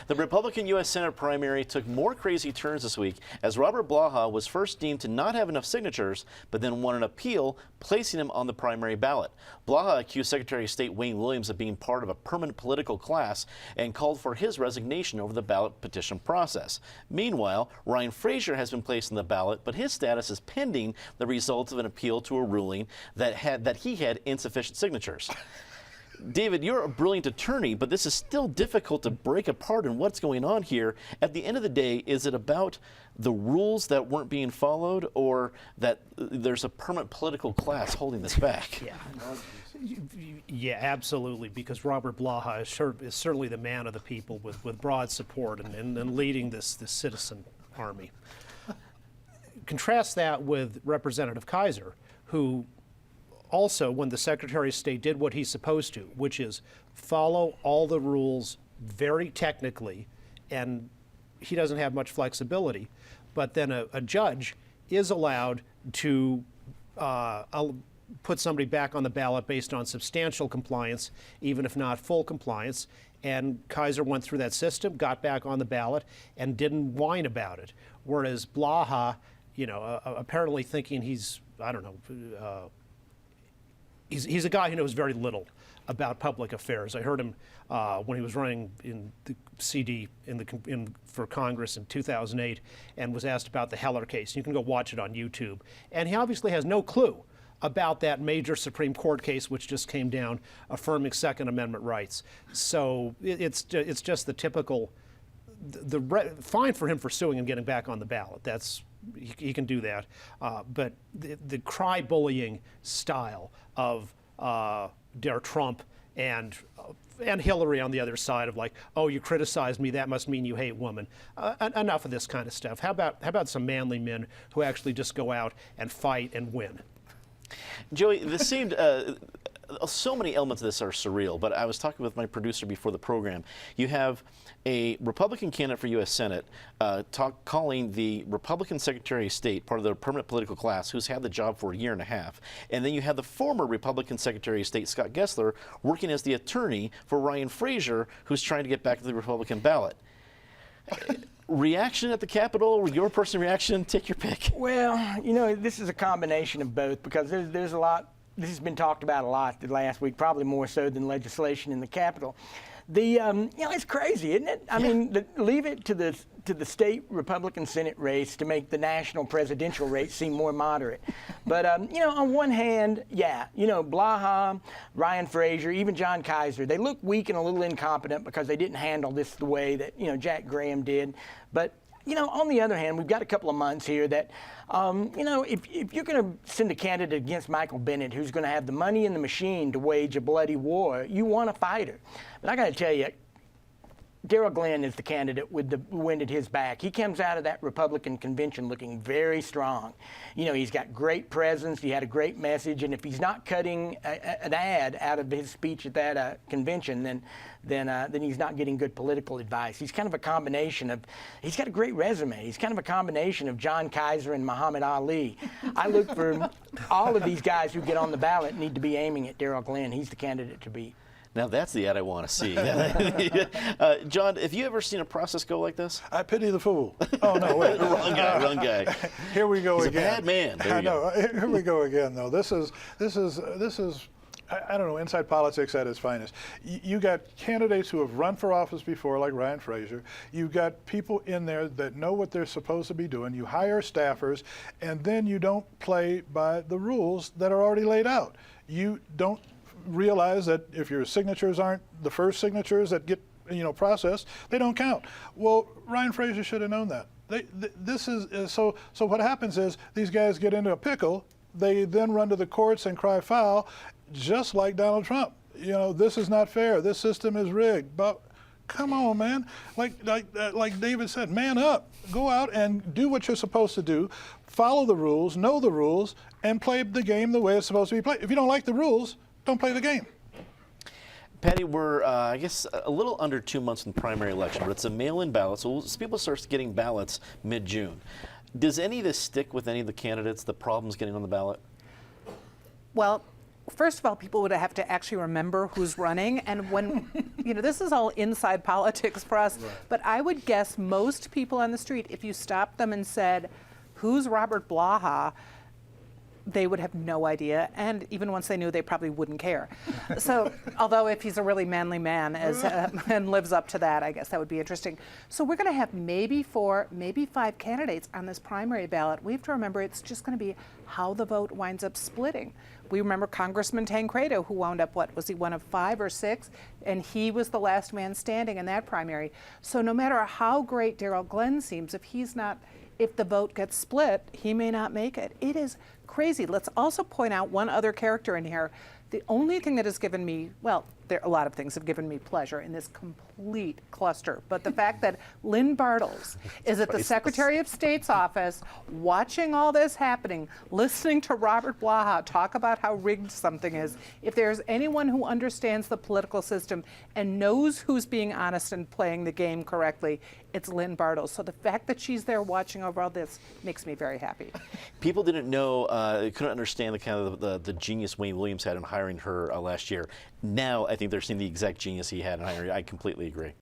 The Republican U.S. Senate primary took more crazy turns this week as Robert Blaha was first deemed to not have enough signatures, but then won an appeal, placing him on the primary ballot. Blaha accused Secretary of State Wayne Williams of being part of a permanent political class and called for his resignation over the ballot petition process. Meanwhile, Ryan Frazier has been placed on the ballot, but his status is pending the results of an appeal to a ruling that he had insufficient signatures. David, you're a brilliant attorney, but this is still difficult to break apart in what's going on here. At the end of the day, is it about the rules that weren't being followed, or that there's a permanent political class holding this back? Yeah, absolutely, because Robert Blaha is certainly the man of the people with broad support and leading this citizen army. Contrast that with Representative Kaiser, who also, when the Secretary of State did what he's supposed to, which is follow all the rules very technically, and he doesn't have much flexibility, but then a judge is allowed to put somebody back on the ballot based on substantial compliance, even if not full compliance. And Kaiser went through that system, got back on the ballot, and didn't whine about it. Whereas Blaha, apparently thinking he's, I don't know, he's a guy who knows very little about public affairs. I heard him when he was running in the CD for Congress in 2008 and was asked about the Heller case. You can go watch it on YouTube. And he obviously has no clue about that major Supreme Court case which just came down affirming Second Amendment rights. So it's just the typical, fine for him for suing and getting back on the ballot. He can do that. But the cry bullying style of Der Trump and Hillary on the other side of like, oh, you criticized me, that must mean you hate women. Enough of this kind of stuff. How about some manly men who actually just go out and fight and win? Joey, this seemed, so many elements of this are surreal, but I was talking with my producer before the program. You have a Republican candidate for U.S. Senate calling the Republican Secretary of State part of the permanent political class who's had the job for a year and a half. And then you have the former Republican Secretary of State, Scott Gessler, working as the attorney for Ryan Frazier, who's trying to get back to the Republican ballot. Reaction at the Capitol, your personal reaction, take your pick. Well, this is a combination of both, because there's a lot. This has been talked about a lot the last week, probably more so than legislation in the Capitol. It's crazy, isn't it? I mean, leave it to the state Republican Senate race to make the national presidential race seem more moderate. But on one hand, Blaha, Ryan Frazier, even John Kaiser, they look weak and a little incompetent because they didn't handle this the way that Jack Graham did. But on the other hand, we've got a couple of months here that, if you're going to send a candidate against Michael Bennet, who's going to have the money in the machine to wage a bloody war, you want a fighter. But I got to tell you, Darrell Glenn is the candidate with the wind at his back. He comes out of that Republican convention looking very strong. He's got great presence. He had a great message. And if he's not cutting an ad out of his speech at that convention, then he's not getting good political advice. He's kind of a combination of, he's got a great resume. He's kind of a combination of John Kaiser and Muhammad Ali. I look for all of these guys who get on the ballot need to be aiming at Darrell Glenn. He's the candidate to beat. Now that's the ad I want to see. John, have you ever seen a process go like this? I pity the fool. Oh, no, wait. Wrong guy. Here we go He's again. A bad man. There I you know. go. Here we go again, though. This is I don't know, inside politics at its finest. You got candidates who have run for office before, like Ryan Frazier. You've got people in there that know what they're supposed to be doing. You hire staffers, and then you don't play by the rules that are already laid out. You don't realize that if your signatures aren't the first signatures that get processed, they don't count. Well, Ryan Frazier should have known that. This is so what happens is these guys get into a pickle. They then run to the courts and cry foul, just like Donald Trump. This is not fair. This system is rigged. But come on, man. Like David said, man up. Go out and do what you're supposed to do. Follow the rules, know the rules, and play the game the way it's supposed to be played. If you don't like the rules, don't play the game. Patty, we're, I guess, a little under 2 months from the primary election, but it's a mail-in ballot, so people start getting ballots mid-June. Does any of this stick with any of the candidates, the problems getting on the ballot? Well, first of all, people would have to actually remember who's running. And when, this is all inside politics for us, but I would guess most people on the street, if you stopped them and said, who's Robert Blaha, they would have no idea, and even once they knew, they probably wouldn't care. So, although if he's a really manly man and lives up to that, I guess that would be interesting. So we're going to have maybe 4, maybe 5 candidates on this primary ballot. We have to remember it's just going to be how the vote winds up splitting. We remember Congressman Tancredo, who wound up, was he one of 5 or 6? And he was the last man standing in that primary. So no matter how great Darrell Glenn seems, if the vote gets split, he may not make it. It is crazy. Let's also point out one other character in here. The only thing that has given me, a lot of things have given me pleasure in this complete cluster, but the fact that Lynn Bartles is at the Secretary of State's office watching all this happening, listening to Robert Blaha talk about how rigged something is. If there's anyone who understands the political system and knows who's being honest and playing the game correctly, it's Lynn Bartles. So the fact that she's there watching over all this makes me very happy. People didn't know, couldn't understand the kind of the genius Wayne Williams had in hiring her last year. Now I think they're seeing the exact genius he had in hiring her. I completely agree.